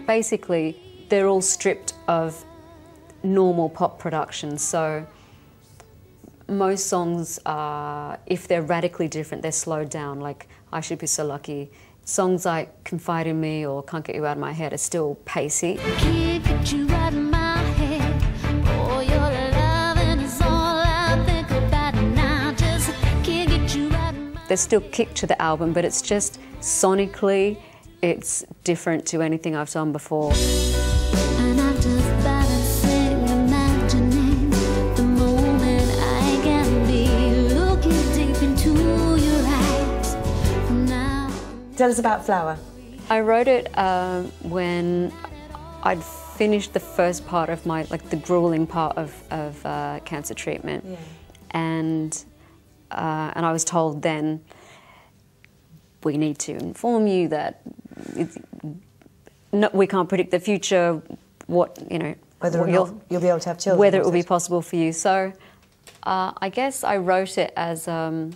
basically they're all stripped of normal pop production. So most songs are, if they're radically different, they're slowed down, like I Should Be So Lucky. Songs like Confide in Me or Can't Get You Out of My Head are still pacey. Can't get you out of my head. Oh, your loving is all I think about now. Just can't get you out of my head. There's still kick to the album, but it's just sonically, it's different to anything I've done before. And I'm just balancing, imagining the moment I can be looking deep into your eyes. Now. Tell us about Flower. I wrote it when I'd finished the first part of my, like the grueling part of cancer treatment. Yeah. And I was told then, we need to inform you that we can't predict the future, whether or not you'll be able to have children. Whether it will be possible for you. So I guess I wrote it as a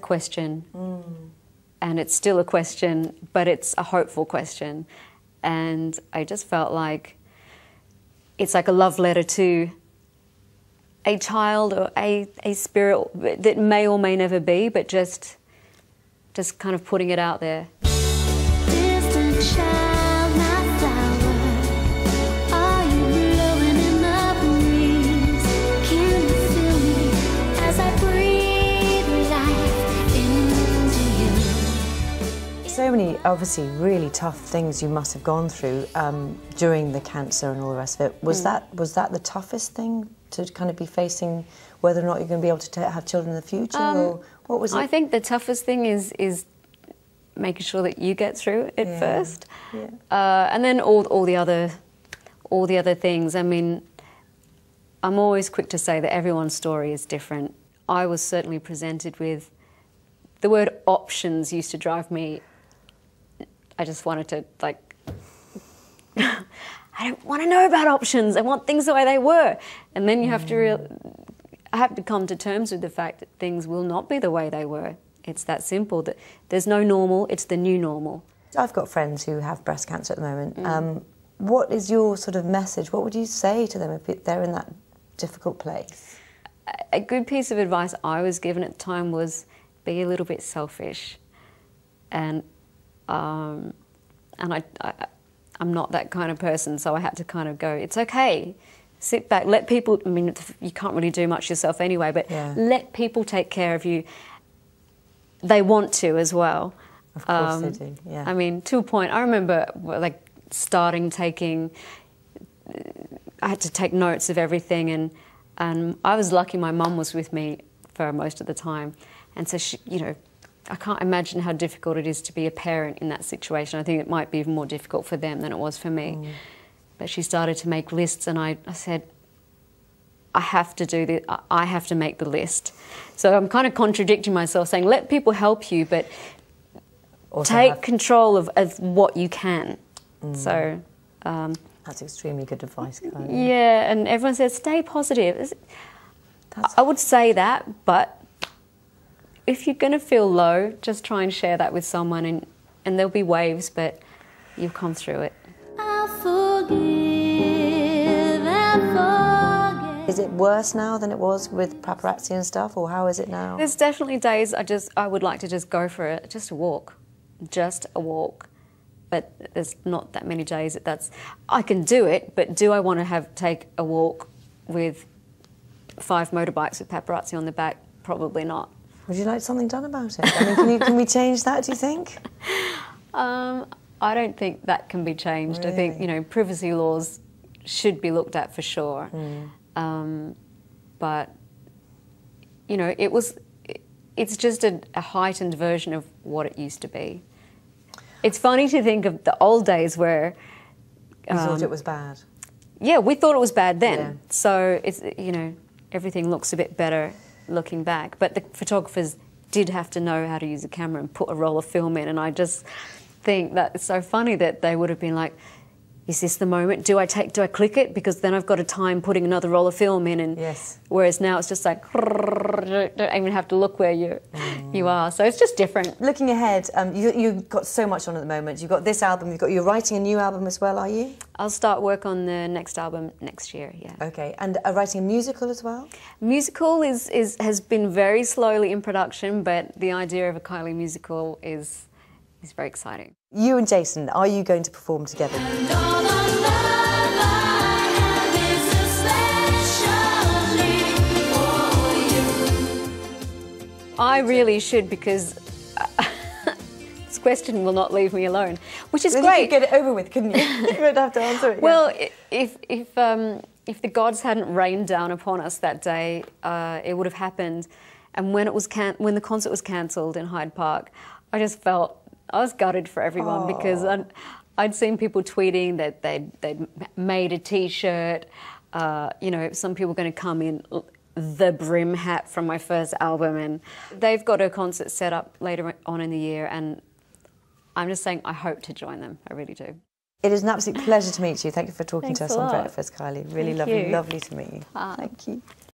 question, and it's still a question, but it's a hopeful question. And I just felt like it's like a love letter to a child or a spirit that may or may never be, but just kind of putting it out there. Distant child, my flower, are you blowing in the breeze? Can you feel me as I breathe life into you? So many, obviously, really tough things you must have gone through during the cancer and all the rest of it. Was that the toughest thing, to kind of be facing whether or not you're going to be able to have children in the future, or what was it? I think the toughest thing is making sure that you get through it first, and then all the other things. I mean, I'm always quick to say that everyone's story is different. I was certainly presented with the word options used to drive me. I just wanted to, like, I don't want to know about options. I want things the way they were. And then you have to I have to come to terms with the fact that things will not be the way they were. It's that simple, that there's no normal, it's the new normal. I've got friends who have breast cancer at the moment. What is your sort of message? What would you say to them if they're in that difficult place? A good piece of advice I was given at the time was be a little bit selfish. And I'm not that kind of person, so I had to kind of go, it's okay. Sit back, let people, I mean, you can't really do much yourself anyway, but let people take care of you. They want to as well. Of course they do, yeah. I mean, to a point, I remember like starting taking, I had to take notes of everything, and I was lucky my mum was with me for most of the time. And so, she, I can't imagine how difficult it is to be a parent in that situation. I think it might be even more difficult for them than it was for me. But she started to make lists, and I said, I have to do this, I have to make the list. So I'm kind of contradicting myself, saying let people help you, but also take control of what you can. So that's extremely good advice, Kylie. Yeah, and everyone says stay positive. I would say that, but if you're going to feel low, just try and share that with someone, and there'll be waves, but you'll come through it. I'll forgive and forget. Is it worse now than it was with paparazzi and stuff, or how is it now? There's definitely days I would like to just go for it, just a walk. But there's not that many days I can do it, but do I want to take a walk with 5 motorbikes with paparazzi on the back? Probably not. Would you like something done about it? I mean, can we change that, do you think? I don't think that can be changed. Really? I think, privacy laws should be looked at for sure. But, it's just a heightened version of what it used to be. It's funny to think of the old days where... You thought it was bad? Yeah, we thought it was bad then. Yeah. So, it's, everything looks a bit better looking back. But the photographers did have to know how to use a camera and put a roll of film in, and I just think that it's so funny that they would have been like, is this the moment? Do I click it? Because then I've got a time putting another roll of film in, and whereas now it's just like, don't even have to look where you're You are. So it's just different. Looking ahead, you've got so much on at the moment. You've got this album, you're writing a new album as well, are you? I'll start work on the next album next year, yeah. Okay, and writing a musical as well? Musical has been very slowly in production, but the idea of a Kylie musical is very exciting. You and Jason, are you going to perform together? I really should, because this question will not leave me alone, which is then great. You could get it over with, couldn't you? You wouldn't have to answer it. Well, if the gods hadn't rained down upon us that day, it would have happened. And when the concert was cancelled in Hyde Park, I just felt I was gutted for everyone, because I'd seen people tweeting that they'd made a T-shirt. You know, some people were going to come in the brim hat from my first album, and they've got a concert set up later on in the year, and I'm just saying I hope to join them. I really do. It is an absolute pleasure to meet you. Thank you for talking to us on a lot. Breakfast, Kylie. Really lovely to meet you. Bye. Thank you.